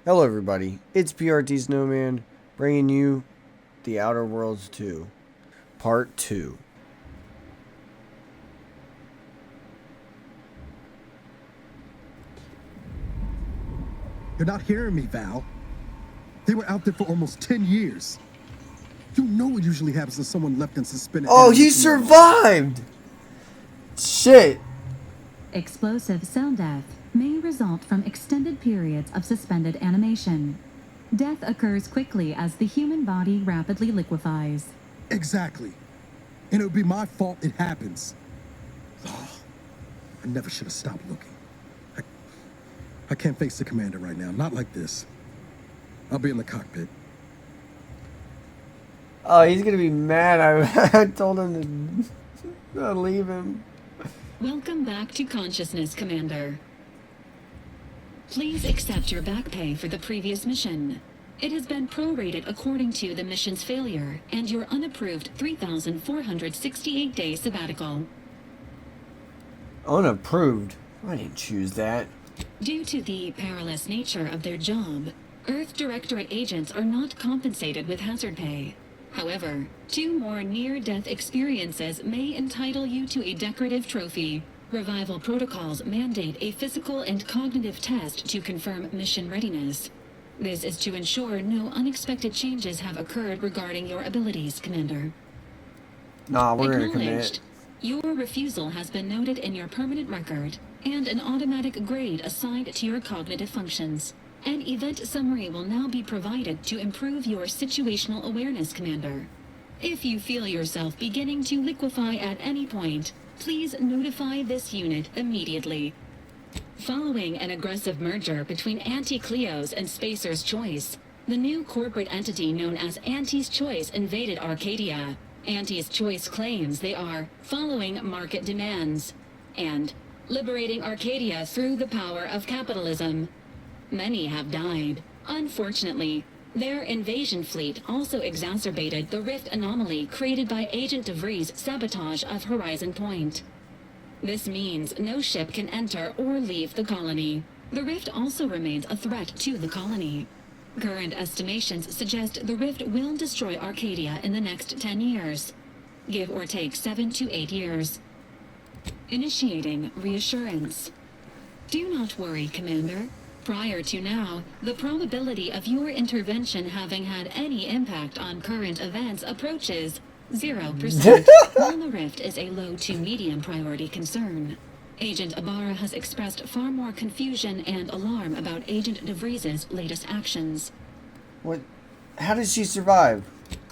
Hello everybody, it's PRT Snowman, bringing you The Outer Worlds 2, Part 2. You're not hearing me, Val. They were out there for almost 10 years. You know what usually happens when someone left in suspended Oh, he animation mode. survived! Shit! Explosive cell death may result from extended periods of suspended animation. Death occurs quickly as the human body rapidly liquefies. Exactly. And it would be my fault it happens. Oh, I never should have stopped looking. I can't face the commander right now, not like this. I'll be in the cockpit. Oh, he's gonna be mad. I told him to not leave him. Welcome back to consciousness, Commander. Please accept your back pay for the previous mission. It has been prorated according to the mission's failure and your unapproved 3,468-day sabbatical. Unapproved? I didn't choose that. Due to the perilous nature of their job, Earth Directorate agents are not compensated with hazard pay. However, 2 more near-death experiences may entitle you to a decorative trophy. Revival protocols mandate a physical and cognitive test to confirm mission readiness. This is to ensure no unexpected changes have occurred regarding your abilities, Commander. Nah, we're gonna Acknowledged. commit. Your refusal has been noted in your permanent record, and an automatic grade assigned to your cognitive functions. An event summary will now be provided to improve your situational awareness, Commander. If you feel yourself beginning to liquefy at any point, please notify this unit immediately. Following an aggressive merger between Anti-Cleo's and Spacer's Choice, the new corporate entity known as Anti's Choice invaded Arcadia. Anti's Choice claims they are following market demands and liberating Arcadia through the power of capitalism. Many have died. Unfortunately, their invasion fleet also exacerbated the rift anomaly created by Agent DeVries' sabotage of Horizon Point. This means no ship can enter or leave the colony. The rift also remains a threat to the colony. Current estimations suggest the rift will destroy Arcadia in the next 10 years. Give or take 7 to 8 years. Initiating reassurance. Do not worry, Commander. Prior to now, the probability of your intervention having had any impact on current events approaches 0%, while the rift is a low to medium priority concern. Agent Ibarra has expressed far more confusion and alarm about Agent DeVries' latest actions. What? How did she survive?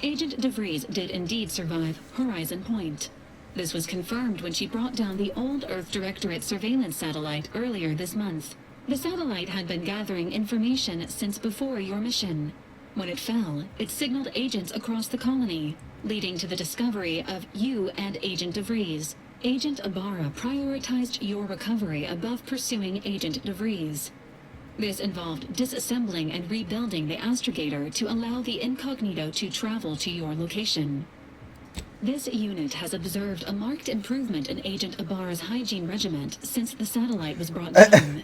Agent DeVries did indeed survive Horizon Point. This was confirmed when she brought down the old Earth Directorate surveillance satellite earlier this month. The satellite had been gathering information since before your mission. When it fell, it signaled agents across the colony, leading to the discovery of you and Agent DeVries. Agent Ibarra prioritized your recovery above pursuing Agent DeVries. This involved disassembling and rebuilding the astrogator to allow the incognito to travel to your location. This unit has observed a marked improvement in Agent Ibarra's hygiene regiment since the satellite was brought down.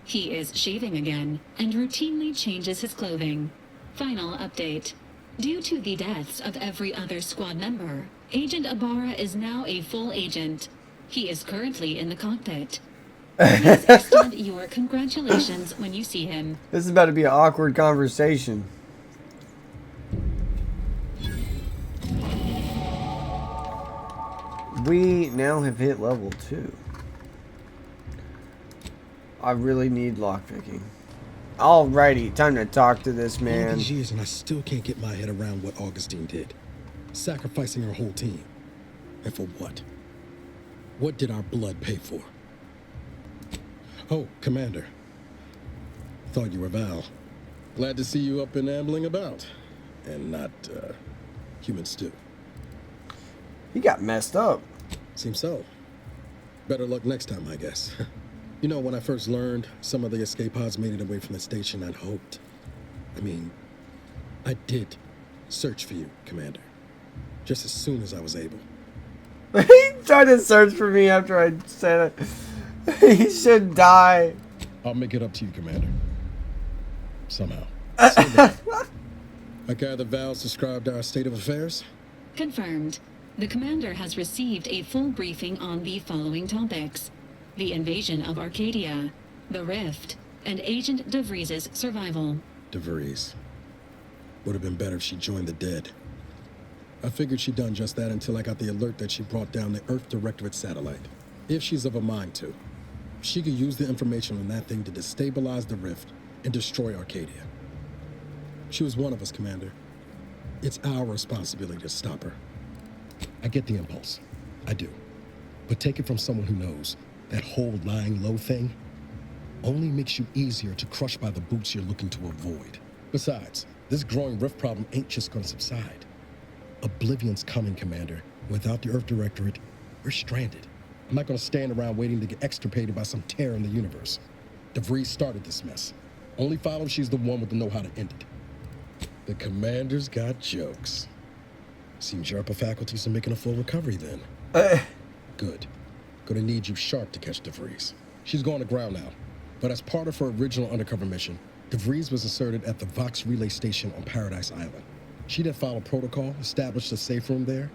He is shaving again and routinely changes his clothing. Final update. Due to the deaths of every other squad member, Agent Ibarra is now a full agent. He is currently in the cockpit. Please extend your congratulations when you see him. This is about to be an awkward conversation. We now have hit level 2. I really need lockpicking. Alrighty, time to talk to this All man. these years and I still can't get my head around what Augustine did. Sacrificing her whole team. And for what? What did our blood pay for? Oh, Commander. Thought you were Val. Glad to see you up and ambling about. And not, human stew. He got messed up. Seems so. Better luck next time, I guess. You know, when I first learned some of the escape pods made it away from the station, I'd hoped. I did search for you, Commander. Just as soon as I was able. He tried to search for me after I said it. He should die. I'll make it up to you, Commander. somehow. So then, I gather Val's described our state of affairs? Confirmed. The commander has received a full briefing on the following topics: the invasion of Arcadia, the Rift, and Agent DeVries' survival. DeVries. Would have been better if she joined the dead. I figured she'd done just that until I got the alert that she brought down the Earth Directorate satellite. If she's of a mind to, she could use the information on that thing to destabilize the Rift and destroy Arcadia. She was one of us, Commander. It's our responsibility to stop her. I get the impulse. I do. But take it from someone who knows that whole lying low thing only makes you easier to crush by the boots you're looking to avoid. Besides, this growing rift problem ain't just gonna subside. Oblivion's coming, Commander. Without the Earth Directorate, we're stranded. I'm not gonna stand around waiting to get extirpated by some tear in the universe. DeVries started this mess. Only follow she's the one with the know-how to end it. The Commander's got jokes. Seems your upper faculties are making a full recovery then. Good. Gonna need you sharp to catch DeVries. She's going to ground now. But as part of her original undercover mission, DeVries was inserted at the Vox relay station on Paradise Island. She then followed protocol, established a safe room there.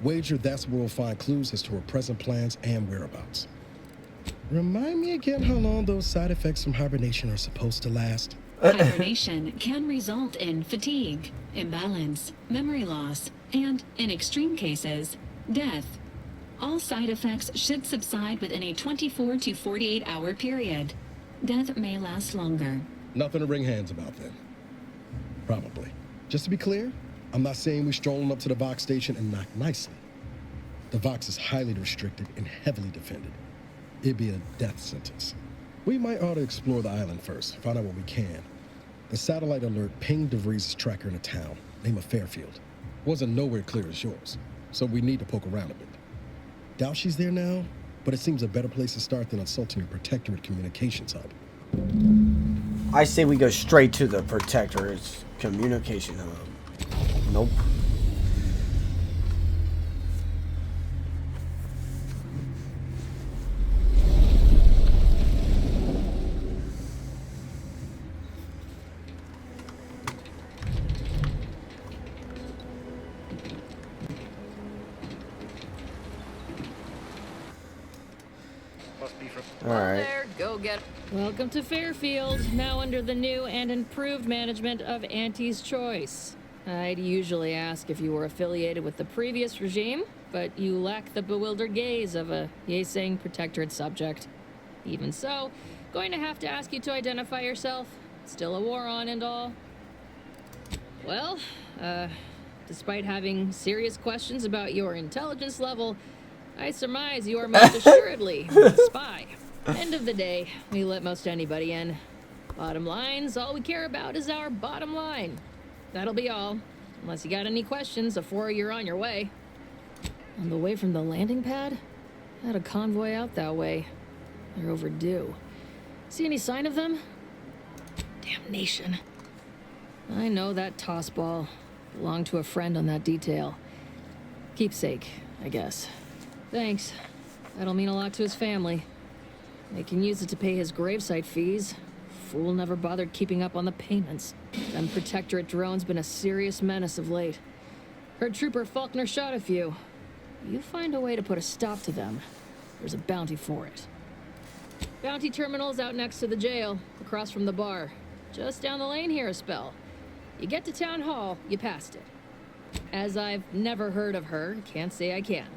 Wager that's where we'll find clues as to her present plans and whereabouts. Remind me again how long those side effects from hibernation are supposed to last? Hibernation can result in fatigue, imbalance, memory loss, and, in extreme cases, death. All side effects should subside within a 24 to 48 hour period. Death may last longer. Nothing to wring hands about then. Probably. Just to be clear, I'm not saying we're strolling up to the Vox station and knock nicely. The Vox is highly restricted and heavily defended. It'd be a death sentence. We might ought to explore the island first, find out what we can. The satellite alert pinged DeVries' tracker in a town, name of Fairfield. Wasn't nowhere clear as yours, so we need to poke around a bit. Doubt she's there now, but it seems a better place to start than insulting your Protectorate communications hub. I say we go straight to the Protectorate's communication hub. Nope. All right. There, go get it. Welcome to Fairfield, now under the new and improved management of Auntie's Choice. I'd usually ask if you were affiliated with the previous regime, but you lack the bewildered gaze of a yay-saying Protectorate subject. Even so, going to have to ask you to identify yourself. Still a war on and all. Well, despite having serious questions about your intelligence level, I surmise you are most assuredly a spy. End of the day, we let most anybody in. Bottom line's all we care about is our bottom line. That'll be all. Unless you got any questions before you're on your way. On the way from the landing pad? Had a convoy out that way. They're overdue. See any sign of them? Damnation. I know that toss ball. Belonged to a friend on that detail. Keepsake, I guess. Thanks. That'll mean a lot to his family. They can use it to pay his gravesite fees. Fool never bothered keeping up on the payments. Them Protectorate drones been a serious menace of late. Heard Trooper Faulkner shot a few. You find a way to put a stop to them, there's a bounty for it. Bounty terminal's out next to the jail, across from the bar. Just down the lane here a spell. You get to Town Hall, you passed it. As I've never heard of her, can't say I can.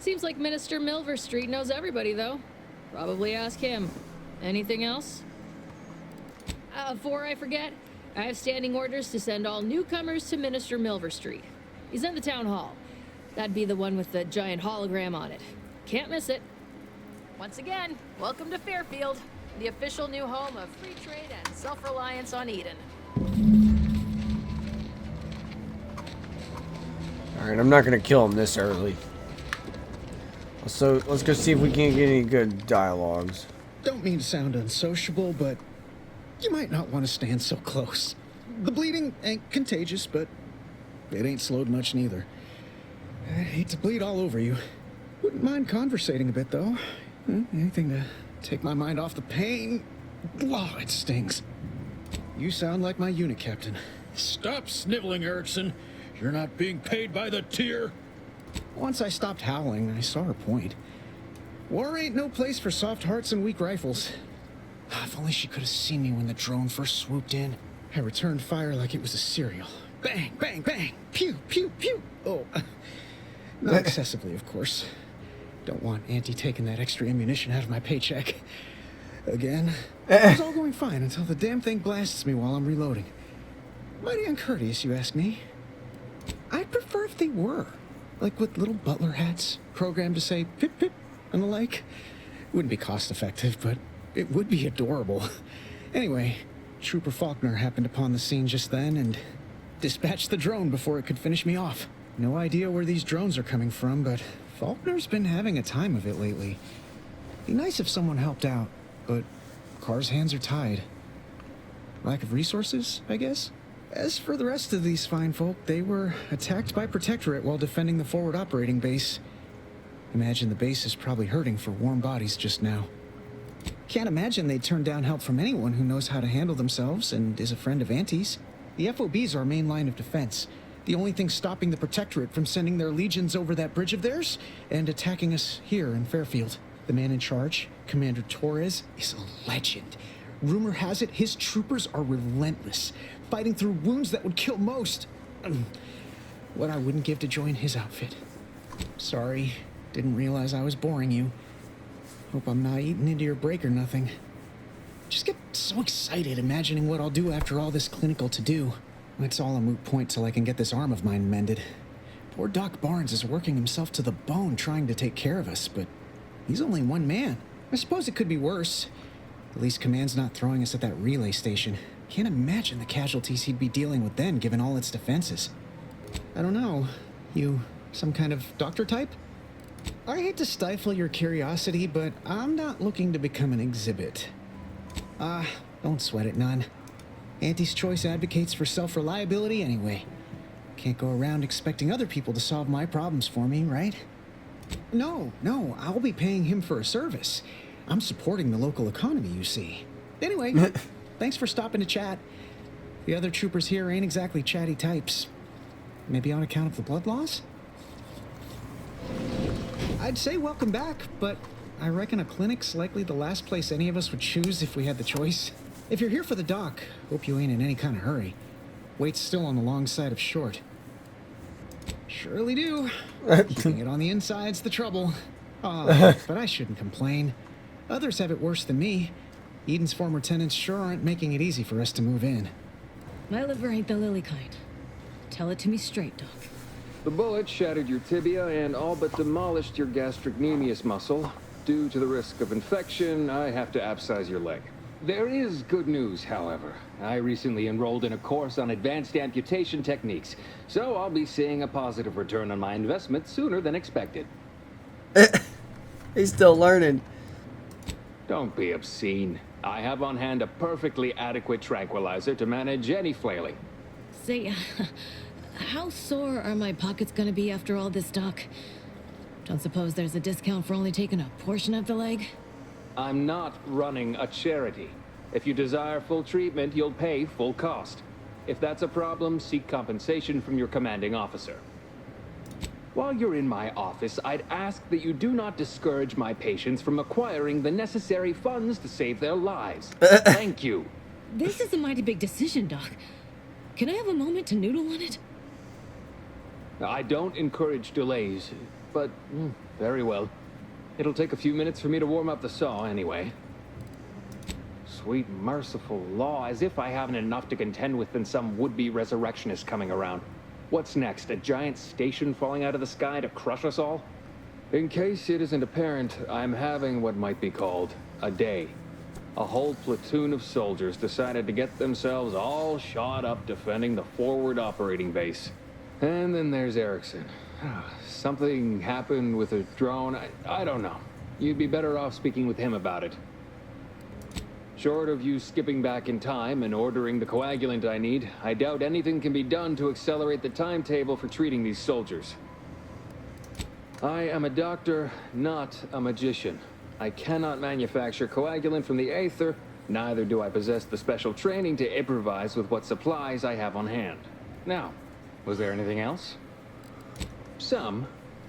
Seems like Minister Milver Street knows everybody, though. Probably ask him. Anything else? Before I forget, I have standing orders to send all newcomers to Minister Milver Street. He's in the town hall. That'd be the one with the giant hologram on it. Can't miss it. Once again, welcome to Fairfield, the official new home of free trade and self-reliance on Eden. Alright, I'm not gonna kill him this early. So let's go see if we can get any good dialogues. Don't mean to sound unsociable, but you might not want to stand so close. The bleeding ain't contagious, but it ain't slowed much neither. I hate to bleed all over you. Wouldn't mind conversating a bit, though. Anything to take my mind off the pain. Oh, it stings. You sound like my unit captain. Stop sniveling, Erickson. You're not being paid by the tier. Once I stopped howling, I saw her point. War ain't no place for soft hearts and weak rifles. If only she could have seen me when the drone first swooped in. I returned fire like it was a cereal. Bang, bang, bang! Pew, pew, pew! Oh, not excessively, of course. Don't want Auntie taking that extra ammunition out of my paycheck. Again. It was all going fine until the damn thing blasts me while I'm reloading. Mighty uncourteous, you ask me. I'd prefer if they were. Like with little butler hats, programmed to say pip pip and the like. Wouldn't be cost effective, but it would be adorable. Anyway, Trooper Faulkner happened upon the scene just then and dispatched the drone before it could finish me off. No idea where these drones are coming from, but Faulkner's been having a time of it lately. Be nice if someone helped out, but Carr's hands are tied. Lack of resources, I guess? As for the rest of these fine folk, they were attacked by Protectorate while defending the forward operating base. Imagine the base is probably hurting for warm bodies just now. Can't imagine they'd turn down help from anyone who knows how to handle themselves and is a friend of Auntie's. The FOB's our main line of defense. The only thing stopping the Protectorate from sending their legions over that bridge of theirs and attacking us here in Fairfield. The man in charge, Commander Torres, is a legend. Rumor has it his troopers are relentless, fighting through wounds that would kill most. What I wouldn't give to join his outfit. Sorry, didn't realize I was boring you. Hope I'm not eating into your break or nothing. Just get so excited imagining what I'll do after all this clinical to-do. It's all a moot point till I can get this arm of mine mended. Poor Doc Barnes is working himself to the bone trying to take care of us, but he's only one man. I suppose it could be worse. At least Command's not throwing us at that relay station. Can't imagine the casualties he'd be dealing with then, given all its defenses. I don't know. You some kind of doctor type? I hate to stifle your curiosity, but I'm not looking to become an exhibit. Don't sweat it none. Auntie's Choice advocates for self-reliability anyway. Can't go around expecting other people to solve my problems for me, right? No, I'll be paying him for a service. I'm supporting the local economy, you see. Anyway, thanks for stopping to chat. The other troopers here ain't exactly chatty types. Maybe on account of the blood loss? I'd say welcome back, but I reckon a clinic's likely the last place any of us would choose if we had the choice. If you're here for the doc, hope you ain't in any kind of hurry. Wait's still on the long side of short. Surely do. Keeping it on the inside's the trouble. But I shouldn't complain. Others have it worse than me. Eden's former tenants sure aren't making it easy for us to move in. My liver ain't the lily kind. Tell it to me straight, Doc. The bullet shattered your tibia and all but demolished your gastrocnemius muscle. Due to the risk of infection, I have to abscise your leg. There is good news, however. I recently enrolled in a course on advanced amputation techniques, so I'll be seeing a positive return on my investment sooner than expected. He's still learning. Don't be obscene. I have on hand a perfectly adequate tranquilizer to manage any flailing. Say, how sore are my pockets gonna be after all this, Doc? Don't suppose there's a discount for only taking a portion of the leg? I'm not running a charity. If you desire full treatment, you'll pay full cost. If that's a problem, seek compensation from your commanding officer. While you're in my office, I'd ask that you do not discourage my patients from acquiring the necessary funds to save their lives. Thank you. This is a mighty big decision, Doc. Can I have a moment to noodle on it? I don't encourage delays, but very well. It'll take a few minutes for me to warm up the saw anyway. Sweet merciful law, as if I haven't enough to contend with than some would-be resurrectionist coming around. What's next, a giant station falling out of the sky to crush us all? In case it isn't apparent, I'm having what might be called a day. A whole platoon of soldiers decided to get themselves all shot up defending the forward operating base. And then there's Erickson. Something happened with a drone. I don't know. You'd be better off speaking with him about it. Short of you skipping back in time and ordering the coagulant I need, I doubt anything can be done to accelerate the timetable for treating these soldiers. I am a doctor, not a magician. I cannot manufacture coagulant from the aether, Neither do I possess the special training to improvise with what supplies I have on hand. Now, was there anything else? Some.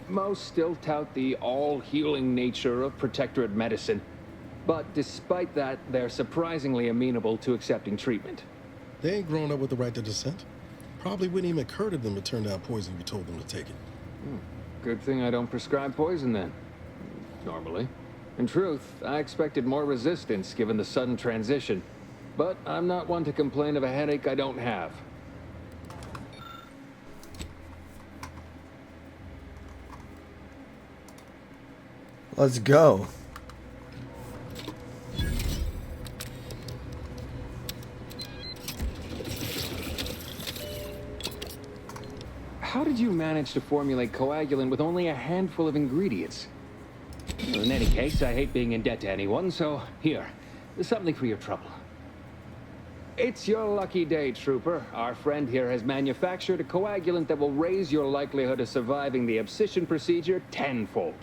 Most still tout the all-healing nature of Protectorate medicine. But despite that, they're surprisingly amenable to accepting treatment. They ain't grown up with the right to dissent. Probably wouldn't even occur to them to turn down poison if you told them to take it. Good thing I don't prescribe poison then. Normally. In truth, I expected more resistance given the sudden transition. But I'm not one to complain of a headache I don't have. Let's go. How did you manage to formulate coagulant with only a handful of ingredients? Well, in any case, I hate being in debt to anyone, so here, there's something for your trouble. It's your lucky day, Trooper. Our friend here has manufactured a coagulant that will raise your likelihood of surviving the abscission procedure tenfold.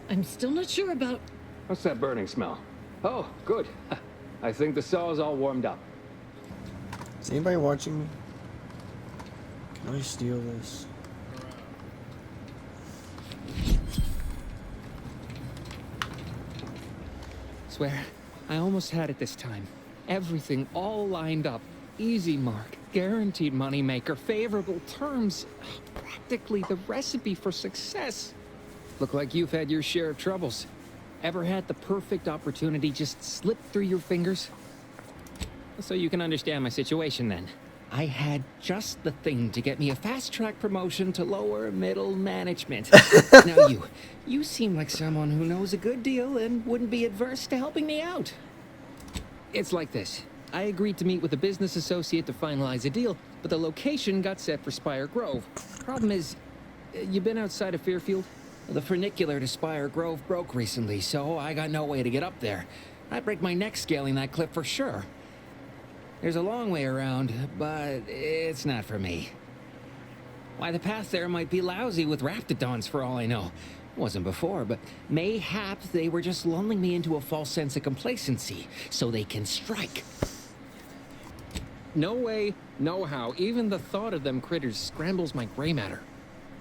I'm still not sure about... What's that burning smell? Oh, good. I think the saw's all warmed up. Is anybody watching me? Can I steal this? Swear, I almost had it this time. Everything all lined up. Easy mark, guaranteed moneymaker, favorable terms. Practically the recipe for success. Look like you've had your share of troubles. Ever had the perfect opportunity just slip through your fingers? So you can understand my situation then. I had just the thing to get me a fast-track promotion to lower middle management. Now you seem like someone who knows a good deal and wouldn't be adverse to helping me out. It's like this. I agreed to meet with a business associate to finalize a deal, but the location got set for Spire Grove. Problem is, you been outside of Fairfield? The funicular to Spire Grove broke recently, so I got no way to get up there. I'd break my neck scaling that cliff for sure. There's a long way around, but it's not for me. Why, the path there might be lousy with raptidons for all I know. Wasn't before, but mayhaps they were just lulling me into a false sense of complacency so they can strike. No way, no how. Even the thought of them critters scrambles my gray matter.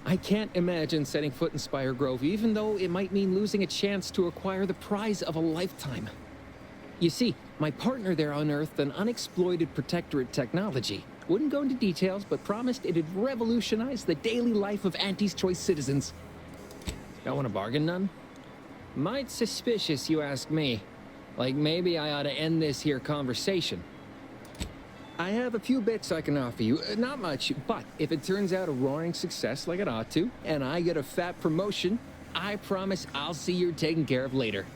I can't imagine setting foot in Spire Grove, even though it might mean losing a chance to acquire the prize of a lifetime. You see, my partner there unearthed an unexploited Protectorate technology. Wouldn't go into details, but promised it'd revolutionize the daily life of Auntie's Choice citizens. Don't want to bargain none? Might suspicious, you ask me. Like maybe I ought to end this here conversation. I have a few bits I can offer you. Not much, but if it turns out a roaring success like it ought to, and I get a fat promotion, I promise I'll see you're taken care of later.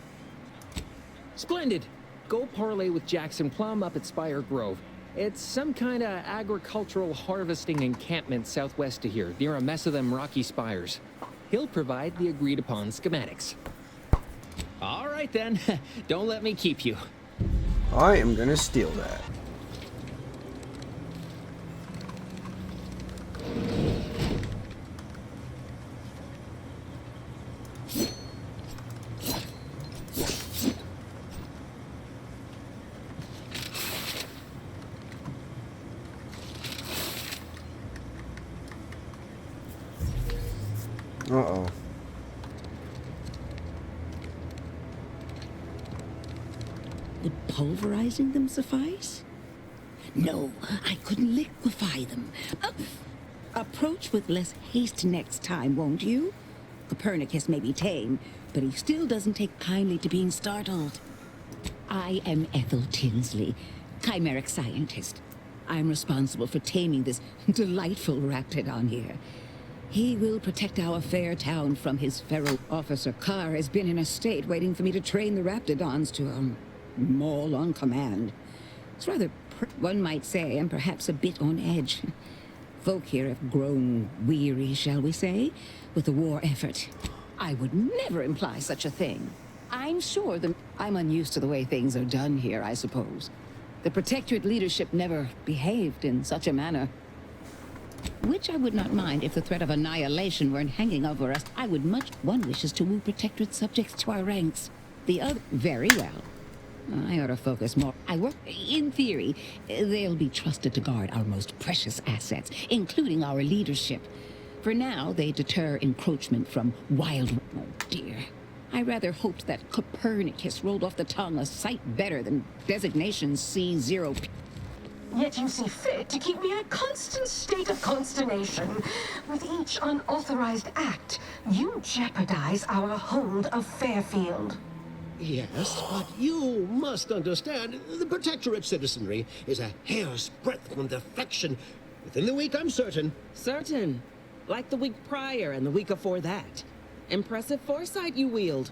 Splendid. Go parlay with Jackson Plum up at Spire Grove. It's some kind of agricultural harvesting encampment southwest of here, near a mess of them rocky spires. He'll provide the agreed-upon schematics. All right, then. Don't let me keep you. I am gonna steal that. Uh-oh. Would pulverizing them suffice? No, I couldn't liquefy them. Approach with less haste next time, won't you? Copernicus may be tame, but he still doesn't take kindly to being startled. I am Ethel Tinsley, chimeric scientist. I'm responsible for taming this delightful raptidon here. He will protect our fair town from his feral. Officer Carr has been in a state waiting for me to train the raptidons to, maul on command. It's rather, one might say, and perhaps a bit on edge. Folk here have grown weary, shall we say, with the war effort. I would never imply such a thing. I'm sure I'm unused to the way things are done here, I suppose. The Protectorate leadership never behaved in such a manner. Which I would not mind if the threat of annihilation weren't hanging over us. One wishes to woo Protectorate subjects to our ranks. The other, very well. I ought to focus more. In theory, they'll be trusted to guard our most precious assets, including our leadership. For now, they deter encroachment from wild... Oh, dear. I rather hoped that Copernicus rolled off the tongue a sight better than designation C0... Yet you see fit to keep me in a constant state of consternation. With each unauthorized act, you jeopardize our hold of Fairfield. Yes, but you must understand, the Protectorate citizenry is a hair's breadth from defection. Within the week, I'm certain. Certain. Like the week prior and the week before that. Impressive foresight you wield.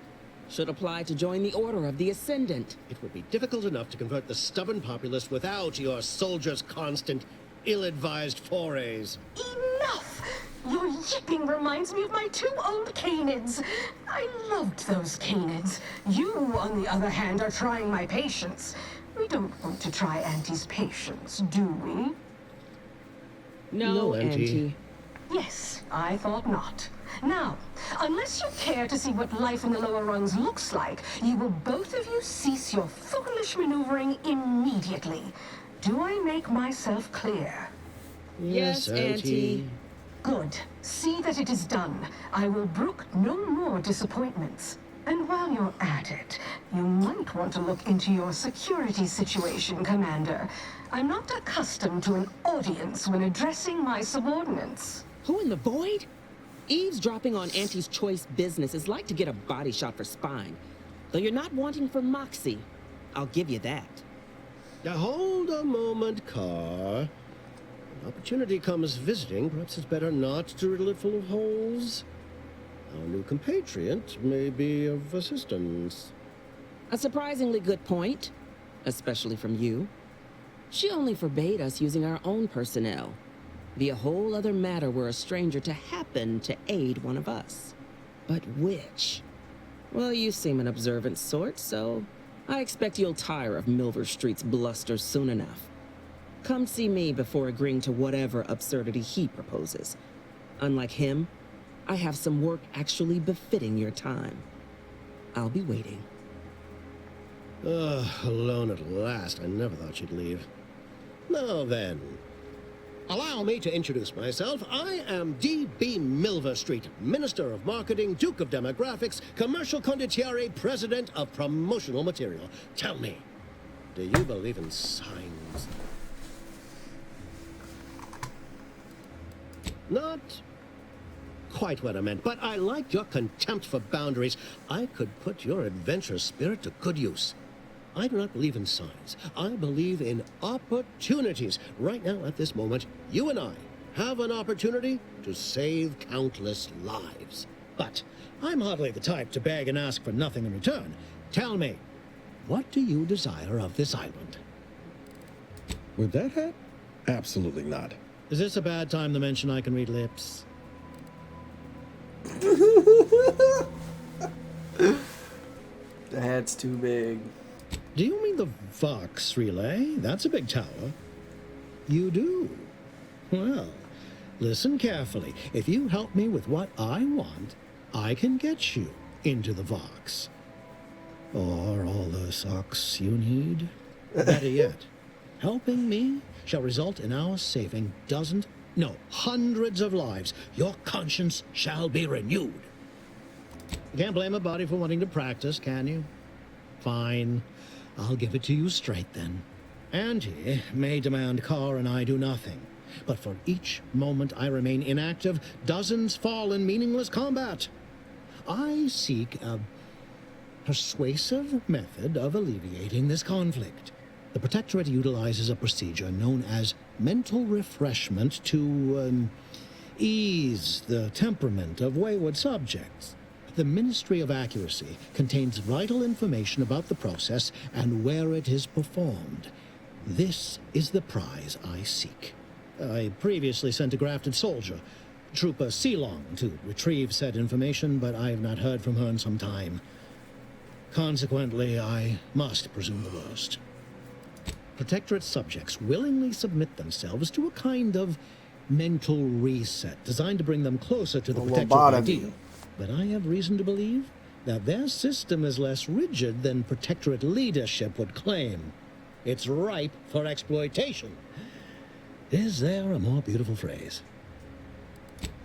Should apply to join the Order of the Ascendant. It would be difficult enough to convert the stubborn populace without your soldiers' constant, ill-advised forays. Enough! Your yipping reminds me of my 2 old canids. I loved those canids. You, on the other hand, are trying my patience. We don't want to try Auntie's patience, do we? No, Auntie. Yes, I thought not. Now, unless you care to see what life in the lower rungs looks like, you will both of you cease your foolish maneuvering immediately. Do I make myself clear? Yes, Auntie. Good. See that it is done. I will brook no more disappointments. And while you're at it, you might want to look into your security situation, Commander. I'm not accustomed to an audience when addressing my subordinates. Who in the void? Eavesdropping on Auntie's choice business is like to get a body shot for spine. Though you're not wanting for moxie. I'll give you that. Now hold a moment, Carr. When opportunity comes visiting, perhaps it's better not to riddle it full of holes. Our new compatriot may be of assistance. A surprisingly good point. Especially from you. She only forbade us using our own personnel. Be a whole other matter were a stranger to happen to aid one of us. But which? Well, you seem an observant sort, so I expect you'll tire of Milver Street's bluster soon enough. Come see me before agreeing to whatever absurdity he proposes. Unlike him, I have some work actually befitting your time. I'll be waiting. Alone at last. I never thought she'd leave. Now then, allow me to introduce myself. I am D.B. Milver Street, Minister of Marketing, Duke of Demographics, Commercial Condottiere, President of Promotional Material. Tell me, do you believe in signs? Not quite what I meant, but I like your contempt for boundaries. I could put your adventurous spirit to good use. I do not believe in signs. I believe in opportunities. Right now, at this moment, you and I have an opportunity to save countless lives. But I'm hardly the type to beg and ask for nothing in return. Tell me, what do you desire of this island? With that hat? Absolutely not. Is this a bad time to mention I can read lips? The hat's too big. Do you mean the Vox relay? That's a big tower. You do? Well, listen carefully. If you help me with what I want, I can get you into the Vox. Or all the socks you need. Better yet, helping me shall result in our saving dozens, no, hundreds of lives. Your conscience shall be renewed. You can't blame a body for wanting to practice, can you? Fine. I'll give it to you straight then. Auntie may demand Carr and I do nothing. But for each moment I remain inactive, dozens fall in meaningless combat. I seek a persuasive method of alleviating this conflict. The Protectorate utilizes a procedure known as mental refreshment to ease the temperament of wayward subjects. The Ministry of Accuracy contains vital information about the process and where it is performed. This is the prize I seek. I previously sent a grafted soldier, Trooper Ceylon, to retrieve said information, but I have not heard from her in some time. Consequently, I must presume the worst. Protectorate subjects willingly submit themselves to a kind of mental reset designed to bring them closer to the Protectorate ideal. But I have reason to believe that their system is less rigid than Protectorate leadership would claim. It's ripe for exploitation. Is there a more beautiful phrase?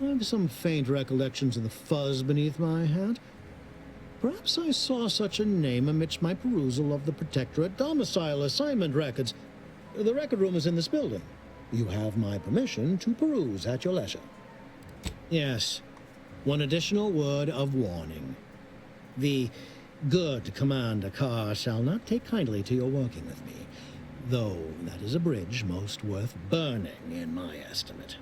I have some faint recollections of the fuzz beneath my hat. Perhaps I saw such a name amidst my perusal of the Protectorate domicile assignment records. The record room is in this building. You have my permission to peruse at your leisure. Yes, one additional word of warning. The good Commander Carr shall not take kindly to your working with me, though that is a bridge most worth burning in my estimate.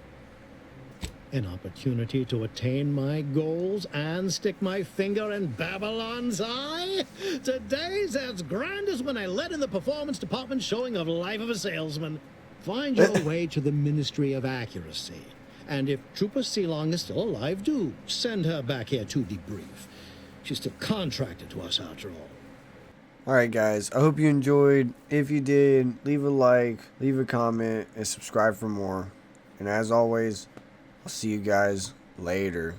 An opportunity to attain my goals and stick my finger in Babylon's eye? Today's as grand as when I led in the performance department showing of Life of a Salesman. Find your way to the Ministry of Accuracy. And if Trooper Sealong is still alive, do send her back here to debrief. She's still contracted to us after all. Alright guys, I hope you enjoyed. If you did, leave a like, leave a comment, and subscribe for more. And as always, I'll see you guys later.